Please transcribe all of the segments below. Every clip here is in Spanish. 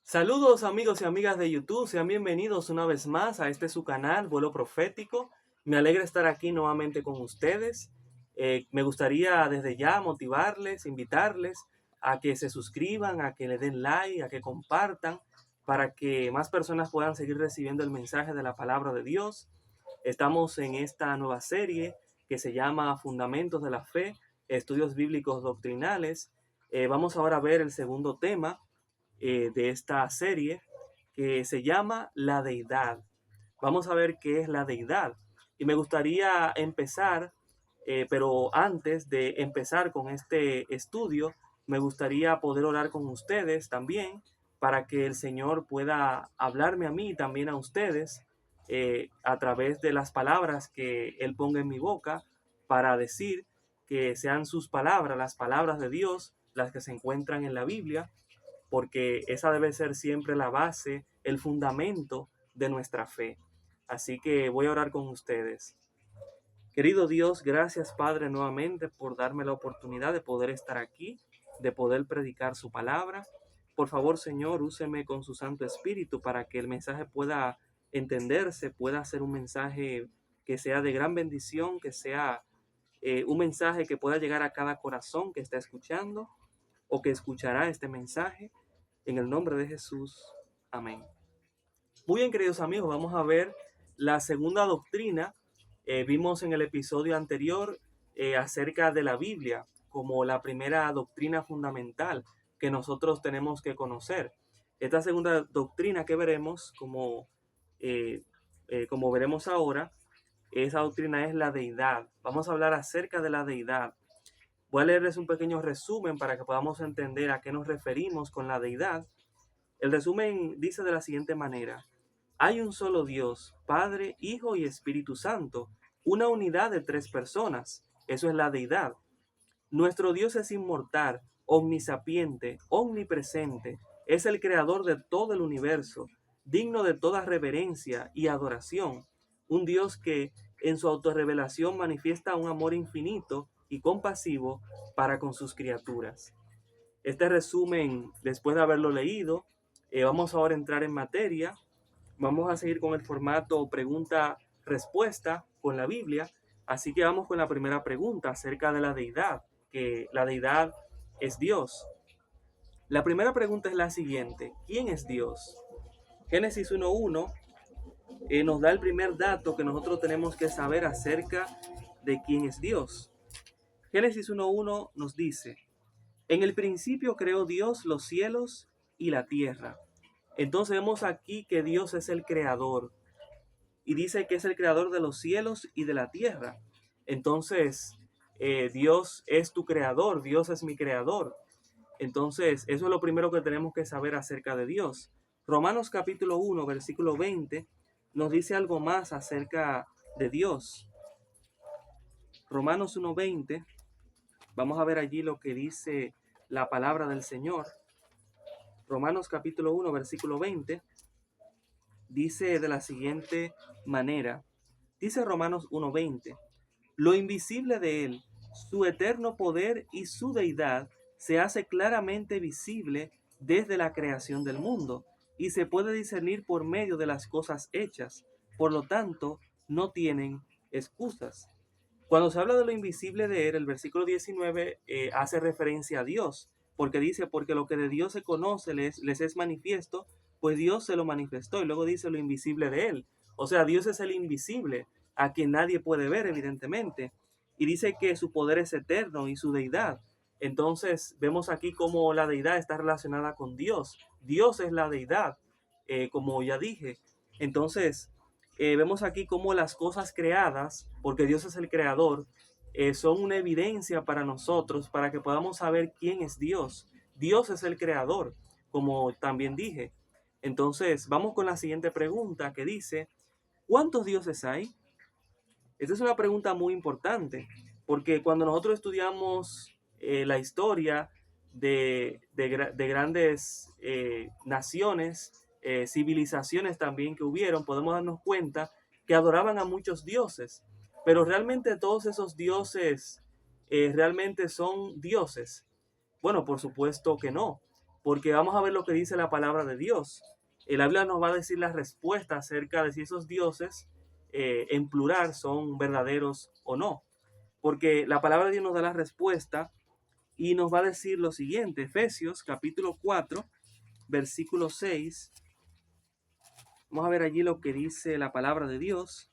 Saludos amigos y amigas de YouTube, sean bienvenidos una vez más a este su canal, Vuelo Profético. Me alegra estar aquí nuevamente con ustedes. Me gustaría desde ya motivarles, invitarles a que se suscriban, a que le den like, a que compartan, para que más personas puedan seguir recibiendo el mensaje de la palabra de Dios. Estamos en esta nueva serie que se llama Fundamentos de la Fe, Estudios Bíblicos Doctrinales. Vamos ahora a ver el segundo tema de esta serie que se llama La Deidad. Vamos a ver qué es la deidad. Y me gustaría empezar, pero antes de empezar con este estudio, me gustaría poder orar con ustedes también para que el Señor pueda hablarme a mí y también a ustedes a través de las palabras que Él ponga en mi boca para decir que sean sus palabras, las palabras de Dios, las que se encuentran en la Biblia, porque esa debe ser siempre la base, el fundamento de nuestra fe. Así que voy a orar con ustedes. Querido Dios, gracias Padre nuevamente por darme la oportunidad de poder estar aquí, de poder predicar su palabra. Por favor, Señor, úseme con su Santo Espíritu para que el mensaje pueda entenderse, pueda ser un mensaje que sea de gran bendición, que sea un mensaje que pueda llegar a cada corazón que está escuchando o que escuchará este mensaje. En el nombre de Jesús. Amén. Muy bien, queridos amigos, vamos a ver la segunda doctrina. Vimos en el episodio anterior acerca de la Biblia como la primera doctrina fundamental que nosotros tenemos que conocer. Esta segunda doctrina que veremos, como veremos ahora, esa doctrina es la deidad. Vamos a hablar acerca de la deidad. Voy a leerles un pequeño resumen para que podamos entender a qué nos referimos con la deidad. El resumen dice de la siguiente manera: hay un solo Dios, Padre, Hijo y Espíritu Santo, una unidad de tres personas. Eso es la deidad. Nuestro Dios es inmortal, omnisapiente, omnipresente, es el creador de todo el universo, digno de toda reverencia y adoración. Un Dios que en su autorrevelación manifiesta un amor infinito y compasivo para con sus criaturas. Este resumen, después de haberlo leído, vamos ahora a entrar en materia. Vamos a seguir con el formato pregunta-respuesta con la Biblia. Así que vamos con la primera pregunta acerca de la deidad, que la deidad es Dios. La primera pregunta es la siguiente: ¿quién es Dios? Génesis 1.1 nos da el primer dato que nosotros tenemos que saber acerca de quién es Dios. Génesis 1.1 nos dice: en el principio creó Dios los cielos y la tierra. Entonces vemos aquí que Dios es el creador y dice que es el creador de los cielos y de la tierra. Entonces, Dios es tu creador, Dios es mi creador. Entonces, eso es lo primero que tenemos que saber acerca de Dios. Romanos capítulo 1, versículo 20, nos dice algo más acerca de Dios. Romanos 1:20, vamos a ver allí lo que dice la palabra del Señor. Romanos capítulo 1, versículo 20, dice de la siguiente manera. Dice Romanos 1:20: lo invisible de él, su eterno poder y su deidad, se hace claramente visible desde la creación del mundo y se puede discernir por medio de las cosas hechas. Por lo tanto, no tienen excusas. Cuando se habla de lo invisible de él, el versículo 19 hace referencia a Dios, porque dice: porque lo que de Dios se conoce les es manifiesto, pues Dios se lo manifestó. Y luego dice lo invisible de él. O sea, Dios es el invisible, a quien nadie puede ver, evidentemente. Y dice que su poder es eterno y su deidad. Entonces vemos aquí cómo la deidad está relacionada con Dios. Dios es la deidad, como ya dije. Entonces vemos aquí cómo las cosas creadas, porque Dios es el creador, son una evidencia para nosotros, para que podamos saber quién es Dios. Dios es el creador, como también dije. Entonces vamos con la siguiente pregunta, que dice: ¿cuántos dioses hay? Esta es una pregunta muy importante, porque cuando nosotros estudiamos la historia de grandes naciones, civilizaciones también que hubieron, podemos darnos cuenta que adoraban a muchos dioses, pero realmente todos esos dioses realmente son dioses. Bueno, por supuesto que no. porque vamos a ver lo que dice la palabra de Dios. La Biblia nos va a decir la respuesta acerca de si esos dioses en plural son verdaderos o no, porque la palabra de Dios nos da la respuesta y nos va a decir lo siguiente, Efesios capítulo 4, versículo 6. Vamos a ver allí lo que dice la palabra de Dios.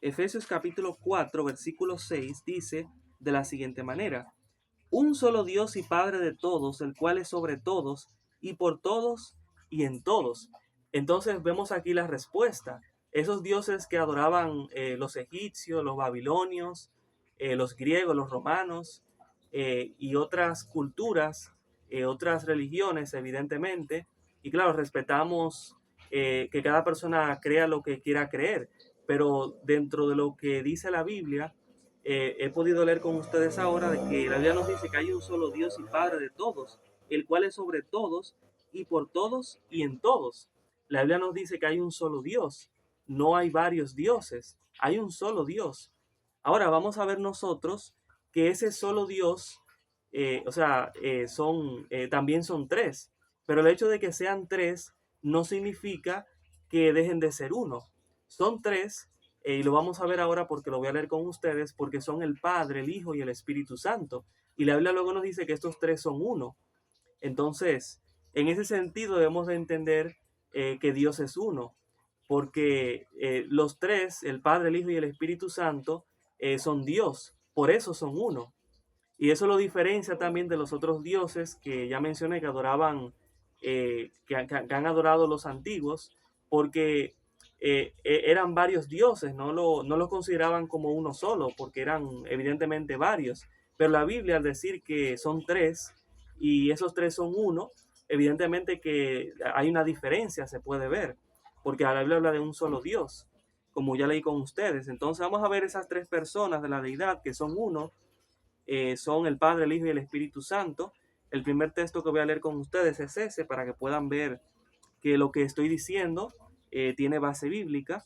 Efesios capítulo 4, versículo 6 dice de la siguiente manera: un solo Dios y Padre de todos, el cual es sobre todos y por todos y en todos. Entonces vemos aquí la respuesta. Esos dioses que adoraban los egipcios, los babilonios, los griegos, los romanos y otras culturas, otras religiones, evidentemente. Y claro, respetamos que cada persona crea lo que quiera creer, pero dentro de lo que dice la Biblia, he podido leer con ustedes ahora de que la Biblia nos dice que hay un solo Dios y Padre de todos, el cual es sobre todos y por todos y en todos. La Biblia nos dice que hay un solo Dios, no hay varios dioses, hay un solo Dios. Ahora vamos a ver nosotros que ese solo Dios, también son tres, pero el hecho de que sean tres no significa que dejen de ser uno. Son tres, y lo vamos a ver ahora porque lo voy a leer con ustedes, porque son el Padre, el Hijo y el Espíritu Santo. Y la Biblia luego nos dice que estos tres son uno. Entonces, en ese sentido debemos de entender que Dios es uno, porque los tres, el Padre, el Hijo y el Espíritu Santo, son Dios, por eso son uno. Y eso lo diferencia también de los otros dioses que ya mencioné que adoraban, que han adorado los antiguos, porque eran varios dioses, no lo consideraban como uno solo, porque eran evidentemente varios. Pero la Biblia, al decir que son tres y esos tres son uno, evidentemente que hay una diferencia, se puede ver, porque la Biblia habla de un solo Dios, como ya leí con ustedes. Entonces vamos a ver esas tres personas de la deidad que son uno, son el Padre, el Hijo y el Espíritu Santo. El primer texto que voy a leer con ustedes es ese, para que puedan ver que lo que estoy diciendo tiene base bíblica.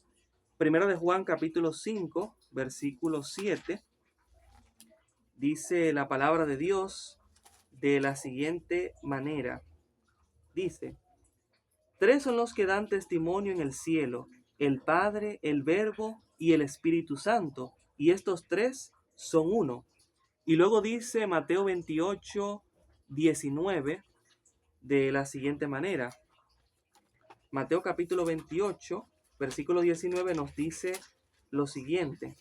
Primero de Juan capítulo 5, versículo 7, dice la palabra de Dios de la siguiente manera. Dice: tres son los que dan testimonio en el cielo, el Padre, el Verbo y el Espíritu Santo, y estos tres son uno. Y luego dice Mateo 28, 19 de la siguiente manera. Mateo capítulo 28, versículo 19 nos dice lo siguiente.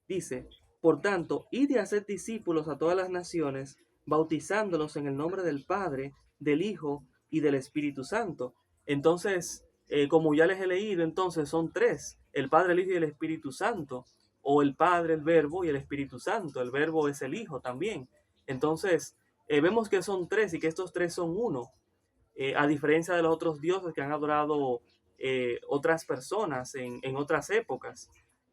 Dice: por tanto, id y haced discípulos a todas las naciones, bautizándolos en el nombre del Padre, del Hijo y del Espíritu Santo. Entonces, como ya les he leído, entonces son tres: el Padre, el Hijo y el Espíritu Santo, o el Padre, el Verbo y el Espíritu Santo. El Verbo es el Hijo también. Entonces, vemos que son tres y que estos tres son uno, a diferencia de los otros dioses que han adorado otras personas en otras épocas,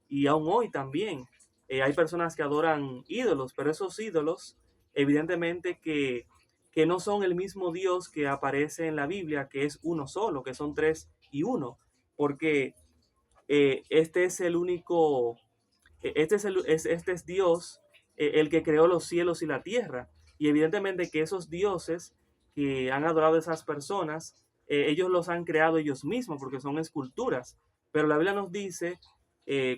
y aún hoy también. Hay personas que adoran ídolos, pero esos ídolos, evidentemente que no son el mismo Dios que aparece en la Biblia, que es uno solo, que son tres y uno, porque este es el único, este es Dios, el que creó los cielos y la tierra. Y evidentemente que esos dioses que han adorado a esas personas, ellos los han creado ellos mismos, porque son esculturas. Pero la Biblia nos dice,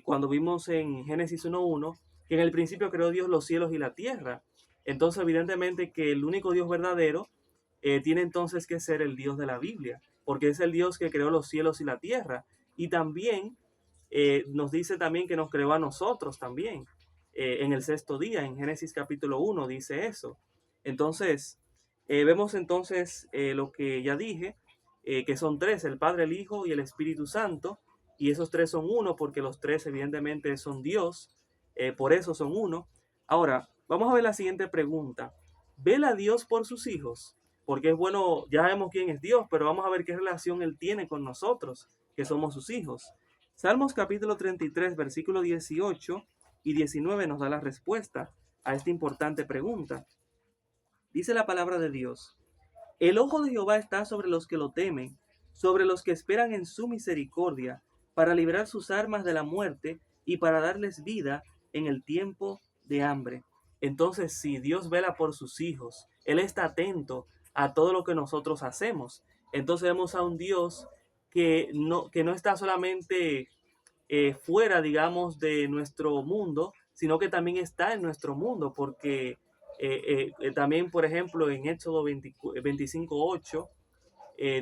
cuando vimos en Génesis 1:1, que en el principio creó Dios los cielos y la tierra. Entonces, evidentemente que el único Dios verdadero tiene entonces que ser el Dios de la Biblia, porque es el Dios que creó los cielos y la tierra. Y también nos dice también que nos creó a nosotros también. En el sexto día, en Génesis capítulo 1, dice eso. Entonces, vemos entonces lo que ya dije, que son tres: el Padre, el Hijo y el Espíritu Santo. Y esos tres son uno, porque los tres evidentemente son Dios, por eso son uno. Ahora, vamos a ver la siguiente pregunta. ¿Vela a Dios por sus hijos? Porque es bueno, ya sabemos quién es Dios, pero vamos a ver qué relación Él tiene con nosotros, que somos sus hijos. Salmos capítulo 33, versículo 18 y 19 nos da la respuesta a esta importante pregunta. Dice la palabra de Dios: el ojo de Jehová está sobre los que lo temen, sobre los que esperan en su misericordia, para librar sus armas de la muerte y para darles vida en el tiempo de hambre. Entonces, si Dios vela por sus hijos, Él está atento a todo lo que nosotros hacemos. Entonces vemos a un Dios que no está solamente fuera, digamos, de nuestro mundo, sino que también está en nuestro mundo, porque también, por ejemplo, en Éxodo 25:8,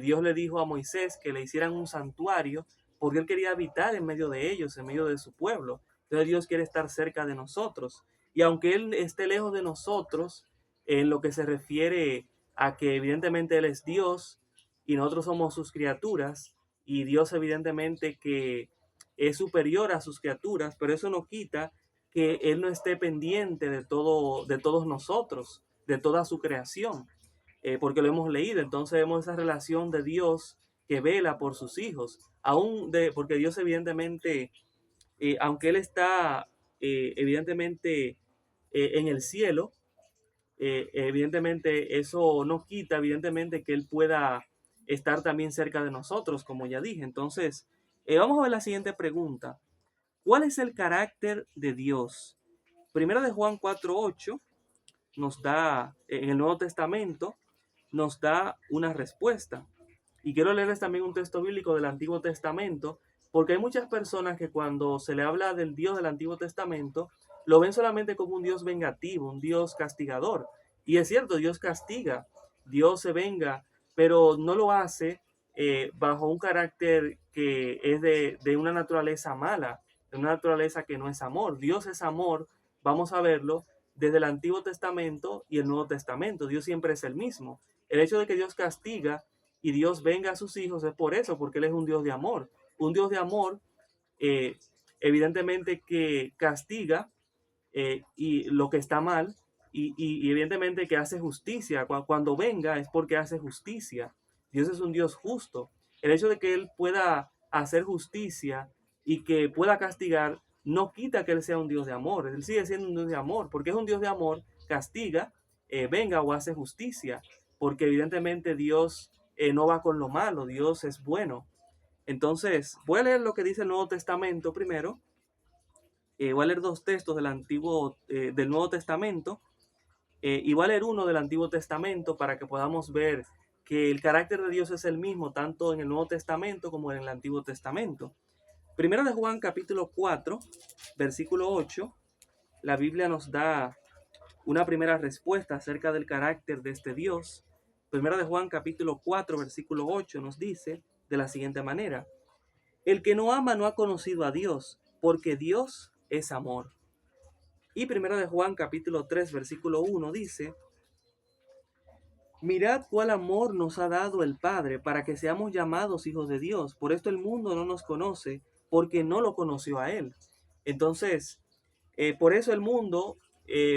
Dios le dijo a Moisés que le hicieran un santuario porque él quería habitar en medio de ellos, en medio de su pueblo. Entonces Dios quiere estar cerca de nosotros. Y aunque Él esté lejos de nosotros, en lo que se refiere a que evidentemente Él es Dios y nosotros somos sus criaturas, y Dios evidentemente que es superior a sus criaturas, pero eso no quita que Él no esté pendiente de todo, de todos nosotros, de toda su creación, porque lo hemos leído. Entonces vemos esa relación de Dios que vela por sus hijos, porque Dios evidentemente, aunque Él está evidentemente en el cielo, evidentemente eso no quita evidentemente que Él pueda estar también cerca de nosotros, como ya dije. Entonces, vamos a ver la siguiente pregunta. ¿Cuál es el carácter de Dios? Primero de Juan 4:8 nos da, en el Nuevo Testamento, nos da una respuesta. Y quiero leerles también un texto bíblico del Antiguo Testamento, porque hay muchas personas que cuando se le habla del Dios del Antiguo Testamento, lo ven solamente como un Dios vengativo, un Dios castigador. Y es cierto, Dios castiga, Dios se venga, pero no lo hace bajo un carácter que es de una naturaleza mala, de una naturaleza que no es amor. Dios es amor, vamos a verlo desde el Antiguo Testamento y el Nuevo Testamento. Dios siempre es el mismo. El hecho de que Dios castiga y Dios venga a sus hijos es por eso, porque Él es un Dios de amor. Un Dios de amor, eh, evidentemente que castiga y lo que está mal, y evidentemente que hace justicia. Cuando venga es porque hace justicia. Dios es un Dios justo. El hecho de que Él pueda hacer justicia y que pueda castigar no quita que Él sea un Dios de amor. Él sigue siendo un Dios de amor, porque es un Dios de amor, castiga, venga o hace justicia, porque evidentemente Dios no va con lo malo, Dios es bueno. Entonces, voy a leer lo que dice el Nuevo Testamento primero. Voy a leer dos textos del Nuevo Testamento, y voy a leer uno del Antiguo Testamento para que podamos ver que el carácter de Dios es el mismo tanto en el Nuevo Testamento como en el Antiguo Testamento. Primero de Juan capítulo 4, versículo 8, la Biblia nos da una primera respuesta acerca del carácter de este Dios. Primero de Juan capítulo 4, versículo 8 nos dice de la siguiente manera: el que no ama no ha conocido a Dios, porque Dios es amor. Y primero de Juan capítulo 3, versículo 1 dice: mirad cuál amor nos ha dado el Padre para que seamos llamados hijos de Dios. Por esto el mundo no nos conoce, porque no lo conoció a Él. Entonces, por eso el mundo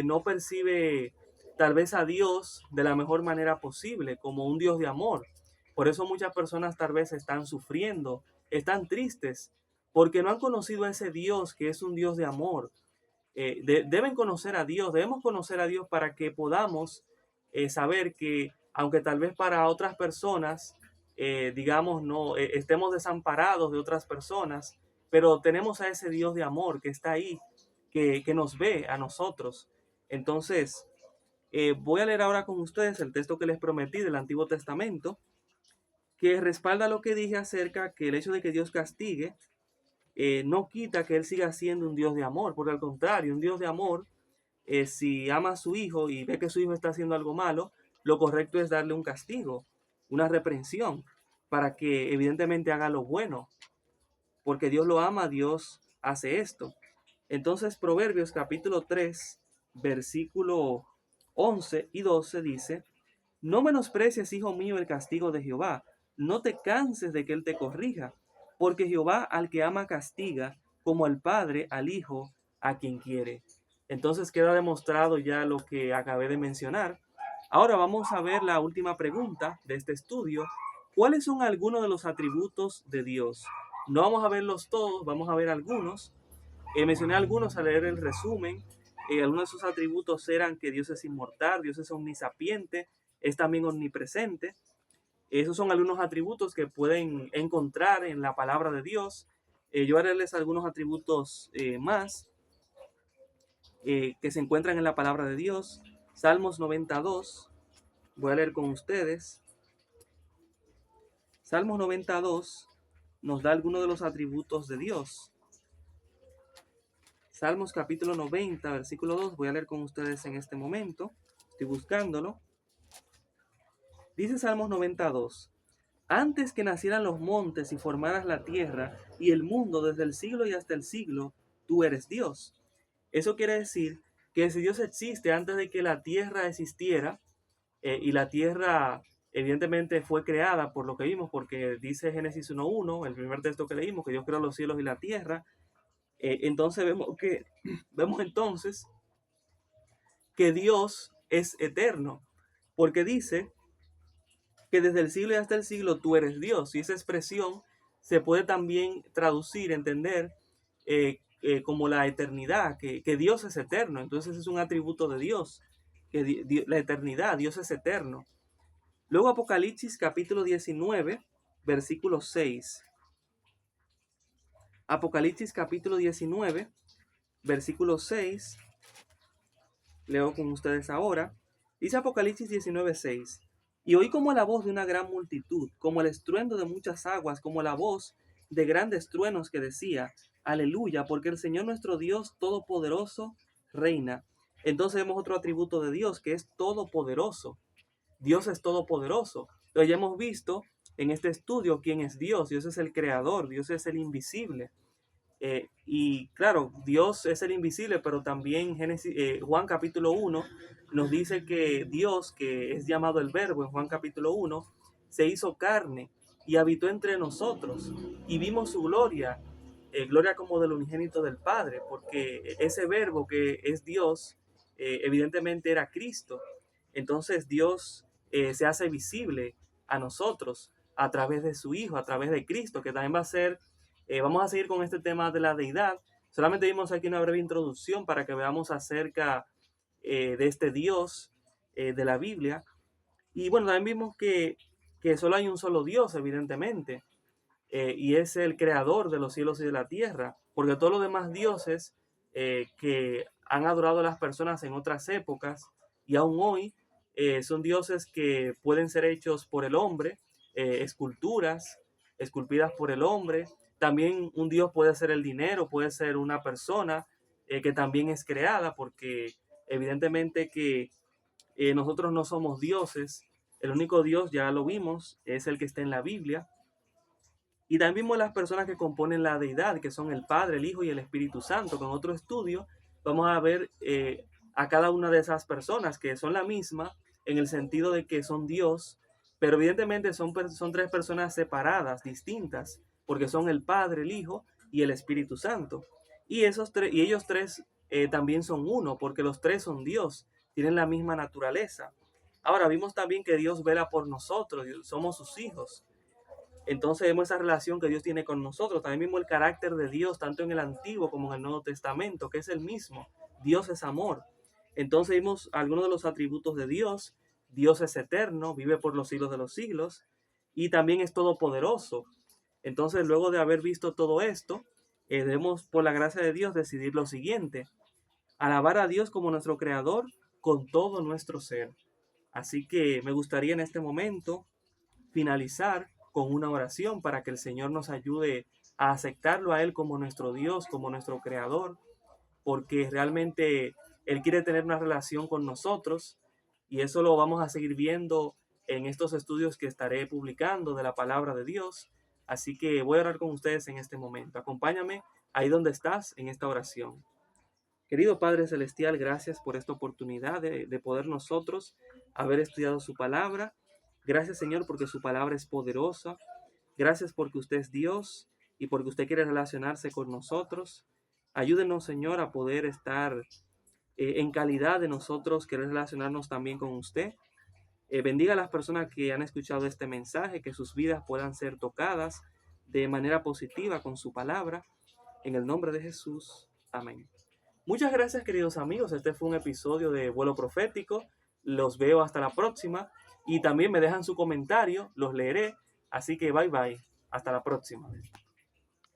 no percibe tal vez a Dios de la mejor manera posible, como un Dios de amor. Por eso muchas personas tal vez están sufriendo, están tristes, porque no han conocido a ese Dios que es un Dios de amor. Deben conocer a Dios, debemos conocer a Dios para que podamos saber que aunque tal vez para otras personas, digamos, no estemos desamparados de otras personas, pero tenemos a ese Dios de amor que está ahí, que nos ve a nosotros. Entonces, voy a leer ahora con ustedes el texto que les prometí del Antiguo Testamento, que respalda lo que dije acerca que el hecho de que Dios castigue no quita que Él siga siendo un Dios de amor. Por el contrario, un Dios de amor, si ama a su hijo y ve que su hijo está haciendo algo malo, lo correcto es darle un castigo, una reprensión, para que evidentemente haga lo bueno. Porque Dios lo ama, Dios hace esto. Entonces, Proverbios capítulo 3, versículo 11 y 12 dice: no menosprecies, hijo mío, el castigo de Jehová, no te canses de que él te corrija, porque Jehová al que ama castiga, como al padre al hijo a quien quiere. Entonces queda demostrado ya lo que acabé de mencionar. Ahora vamos a ver la última pregunta de este estudio. ¿Cuáles son algunos de los atributos de Dios? No vamos a verlos todos, vamos a ver algunos. Mencioné algunos al leer el resumen. Algunos de sus atributos eran que Dios es inmortal, Dios es omnisapiente, es también omnipresente. Esos son algunos atributos que pueden encontrar en la palabra de Dios. Yo haré algunos atributos más. que se encuentran en la palabra de Dios. Salmos 92, voy a leer con ustedes. Salmos 92 nos da algunos de los atributos de Dios. Salmos capítulo 90, versículo 2, voy a leer con ustedes en este momento. Estoy buscándolo. Dice Salmos 92: Antes que nacieran los montes y formaras la tierra y el mundo desde el siglo y hasta el siglo, tú eres Dios. Eso quiere decir que si Dios existe antes de que la tierra existiera, y la tierra evidentemente fue creada por lo que vimos, porque dice Génesis 1:1, el primer texto que leímos, que Dios creó los cielos y la tierra. Entonces vemos entonces que Dios es eterno, porque dice que desde el siglo y hasta el siglo tú eres Dios. Y esa expresión se puede también traducir, entender como la eternidad, que Dios es eterno. Entonces es un atributo de Dios, que la eternidad, Dios es eterno. Luego Apocalipsis capítulo 19, versículo 6. Apocalipsis capítulo 19, versículo 6. Leo con ustedes ahora. Dice Apocalipsis 19:6. Y oí como la voz de una gran multitud, como el estruendo de muchas aguas, como la voz de grandes truenos que decía: Aleluya, porque el Señor nuestro Dios Todopoderoso reina. Entonces vemos otro atributo de Dios, que es todopoderoso. Dios es todopoderoso. Entonces ya hemos visto en este estudio quién es Dios. Dios es el creador, Dios es el invisible. Y claro, Dios es el invisible, pero también Juan capítulo 1 nos dice que Dios, que es llamado el Verbo en Juan capítulo 1, se hizo carne y habitó entre nosotros y vimos su gloria, gloria como del unigénito del Padre, porque ese Verbo que es Dios, evidentemente era Cristo. Entonces Dios se hace visible a nosotros a través de su Hijo, a través de Cristo, que también va a ser. Vamos a seguir con este tema de la deidad. Solamente vimos aquí una breve introducción para que veamos acerca de este Dios de la Biblia. Y bueno, también vimos que solo hay un solo Dios, evidentemente, y es el creador de los cielos y de la tierra, porque todos los demás dioses que han adorado a las personas en otras épocas y aún hoy son dioses que pueden ser hechos por el hombre, esculturas esculpidas por el hombre. También un dios puede ser el dinero, puede ser una persona que también es creada, porque evidentemente que nosotros no somos dioses. El único Dios, ya lo vimos, es el que está en la Biblia. Y también vimos las personas que componen la deidad, que son el Padre, el Hijo y el Espíritu Santo. Con otro estudio vamos a ver a cada una de esas personas, que son la misma en el sentido de que son Dios, pero evidentemente son tres personas separadas, distintas, porque son el Padre, el Hijo y el Espíritu Santo. Y ellos tres también son uno, porque los tres son Dios, tienen la misma naturaleza. Ahora vimos también que Dios vela por nosotros, somos sus hijos. Entonces vemos esa relación que Dios tiene con nosotros. También vimos el carácter de Dios, tanto en el Antiguo como en el Nuevo Testamento, que es el mismo. Dios es amor. Entonces vimos algunos de los atributos de Dios. Dios es eterno, vive por los siglos de los siglos y también es todopoderoso. Entonces, luego de haber visto todo esto, debemos, por la gracia de Dios, decidir lo siguiente: alabar a Dios como nuestro creador con todo nuestro ser. Así que me gustaría en este momento finalizar con una oración para que el Señor nos ayude a aceptarlo a Él como nuestro Dios, como nuestro creador, porque realmente Él quiere tener una relación con nosotros, y eso lo vamos a seguir viendo en estos estudios que estaré publicando de la palabra de Dios. Así que voy a orar con ustedes en este momento. Acompáñame ahí donde estás en esta oración. Querido Padre Celestial, gracias por esta oportunidad de poder nosotros haber estudiado su palabra. Gracias, Señor, porque su palabra es poderosa. Gracias porque usted es Dios y porque usted quiere relacionarse con nosotros. Ayúdenos, Señor, a poder estar en calidad de nosotros, querer relacionarnos también con usted. Bendiga a las personas que han escuchado este mensaje, que sus vidas puedan ser tocadas de manera positiva con su palabra. En el nombre de Jesús. Amén. Muchas gracias, queridos amigos. Este fue un episodio de Vuelo Profético. Los veo hasta la próxima. Y también me dejan su comentario, los leeré. Así que bye bye. Hasta la próxima.